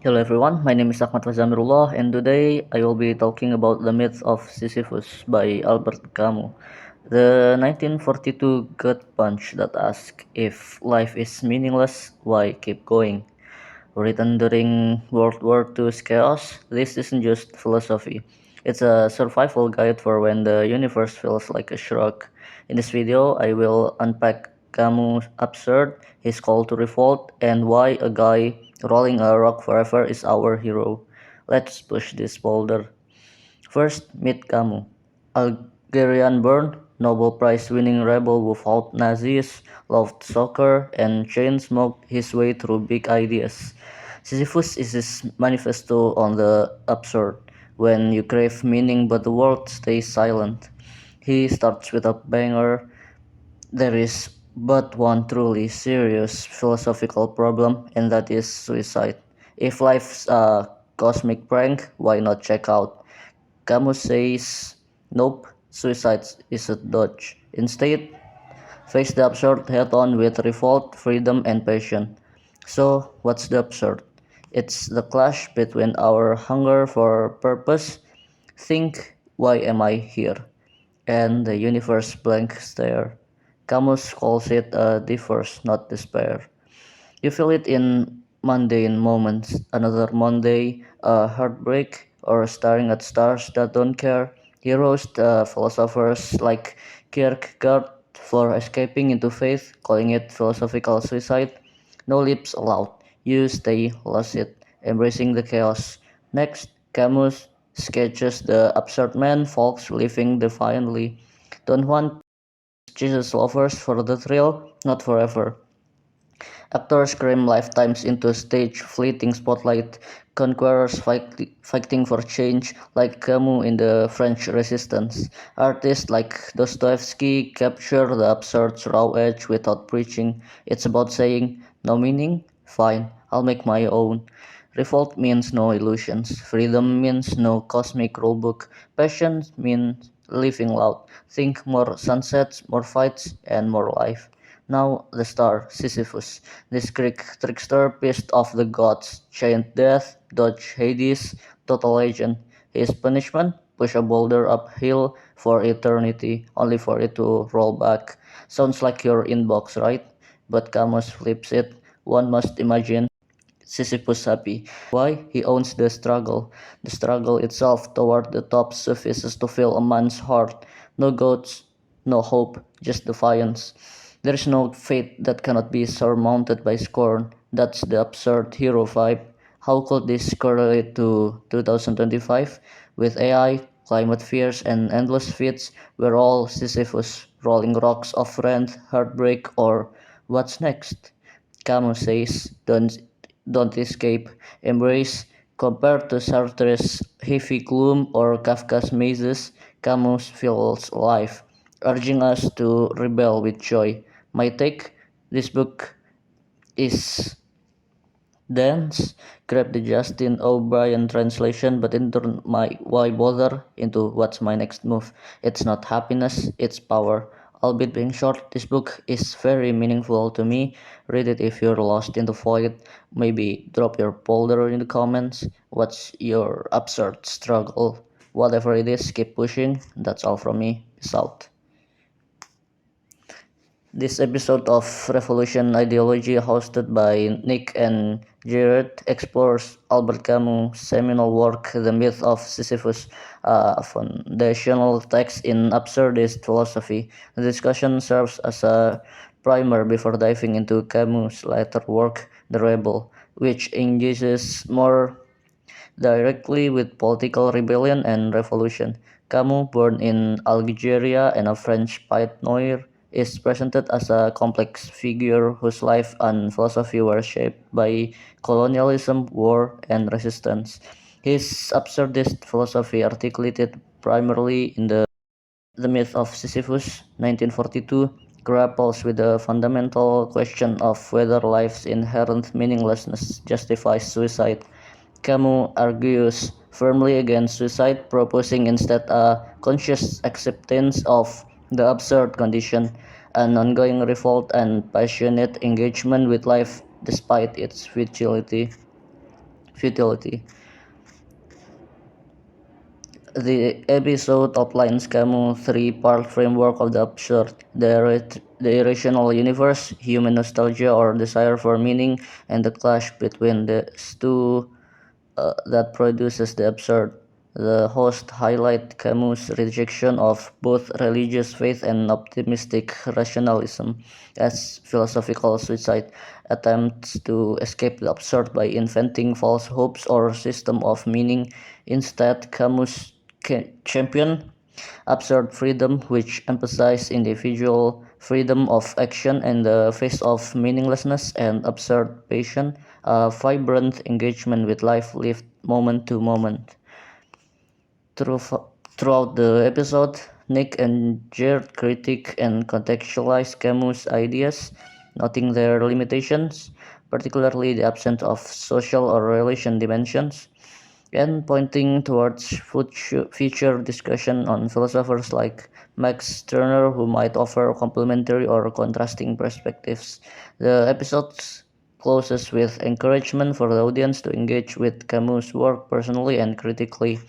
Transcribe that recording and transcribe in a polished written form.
Hello everyone, my name is Ahmad Fazamirullah and today I will be talking about The Myth of Sisyphus by Albert Camus. The 1942 gut punch that asks if life is meaningless, why keep going? Written during World War II's chaos, this isn't just philosophy. It's a survival guide for when the universe feels like a shrug. In this video, I will unpack Camus' absurd, his call to revolt, and why a guy rolling a rock forever is our hero. Let's push this boulder. First, meet Camus, Algerian-born, Nobel Prize-winning rebel who fought Nazis, loved soccer, and chain-smoked his way through big ideas. Sisyphus is his manifesto on the absurd, when you crave meaning but the world stays silent. He starts with a banger: there is but one truly serious philosophical problem, and that is suicide. If life's a cosmic prank, why not check out? Camus says, nope, suicide is a dodge. Instead, face the absurd head on with revolt, freedom, and passion. So, what's the absurd? It's the clash between our hunger for purpose, think, why am I here? And the universe blank stare. Camus calls it a divorce, not despair. You feel it in mundane moments, another Monday, a heartbreak, or staring at stars that don't care. Heroes, philosophers like Kierkegaard, for escaping into faith, calling it philosophical suicide. No lips allowed. You stay lucid, embracing the chaos. Next, Camus sketches the absurd man, folks living defiantly. Don't want Jesus lovers for the thrill, not forever. Actors cram lifetimes into a stage, fleeting spotlight, conquerors fighting for change like Camus in the French Resistance. Artists like Dostoevsky capture the absurd's raw edge without preaching. It's about saying, no meaning? Fine, I'll make my own. Revolt means no illusions. Freedom means no cosmic rulebook. Passion means living loud. Think more sunsets, more fights, and more life. Now the star, Sisyphus. This Greek trickster pissed off the gods, chained death, dodged Hades, total legend. His punishment? Push a boulder uphill for eternity, only for it to roll back. Sounds like your inbox, right? But Camus flips it. One must imagine Sisyphus happy. Why? He owns the struggle. The struggle itself toward the top suffices to fill a man's heart. No goats, no hope, just defiance. There is no fate that cannot be surmounted by scorn. That's the absurd hero vibe. How could this correlate to 2025? With AI, climate fears, and endless feats, we're all Sisyphus, rolling rocks of rent, heartbreak, or what's next? Camus says, don't escape, embrace. Compared to Sartre's heavy gloom or Kafka's mazes, Camus feels alive, urging us to rebel with joy. My take: this book is dense. Grab the Justin O'Brien translation, but turn my why bother into what's my next move. It's not happiness, it's power. Albeit being short, this book is very meaningful to me. Read it if you're lost in the void. Maybe drop your boulder in the comments. What's your absurd struggle? Whatever it is, keep pushing. That's all from me. Peace out. This episode of Revolution Ideology, hosted by Nick and Jared, explores Albert Camus' seminal work, The Myth of Sisyphus, a foundational text in absurdist philosophy. The discussion serves as a primer before diving into Camus' later work, The Rebel, which engages more directly with political rebellion and revolution. Camus, born in Algeria and a French pied-noir, is presented as a complex figure whose life and philosophy were shaped by colonialism, war, and resistance. His absurdist philosophy, articulated primarily in The Myth of Sisyphus, 1942, grapples with the fundamental question of whether life's inherent meaninglessness justifies suicide. Camus argues firmly against suicide, proposing instead a conscious acceptance of the absurd condition, an ongoing revolt, and passionate engagement with life despite its futility. futility. The episode outlines Camus' three-part framework of the absurd, the irrational universe, human nostalgia or desire for meaning, and the clash between the two that produces the absurd. The host highlight Camus' rejection of both religious faith and optimistic rationalism as philosophical suicide, attempts to escape the absurd by inventing false hopes or system of meaning. Instead, Camus championed absurd freedom, which emphasized individual freedom of action in the face of meaninglessness, and absurd passion, a vibrant engagement with life lived moment to moment. Throughout the episode, Nick and Jared critique and contextualize Camus' ideas, noting their limitations, particularly the absence of social or relation dimensions, and pointing towards future discussion on philosophers like Max Turner, who might offer complementary or contrasting perspectives. The episode closes with encouragement for the audience to engage with Camus' work personally and critically.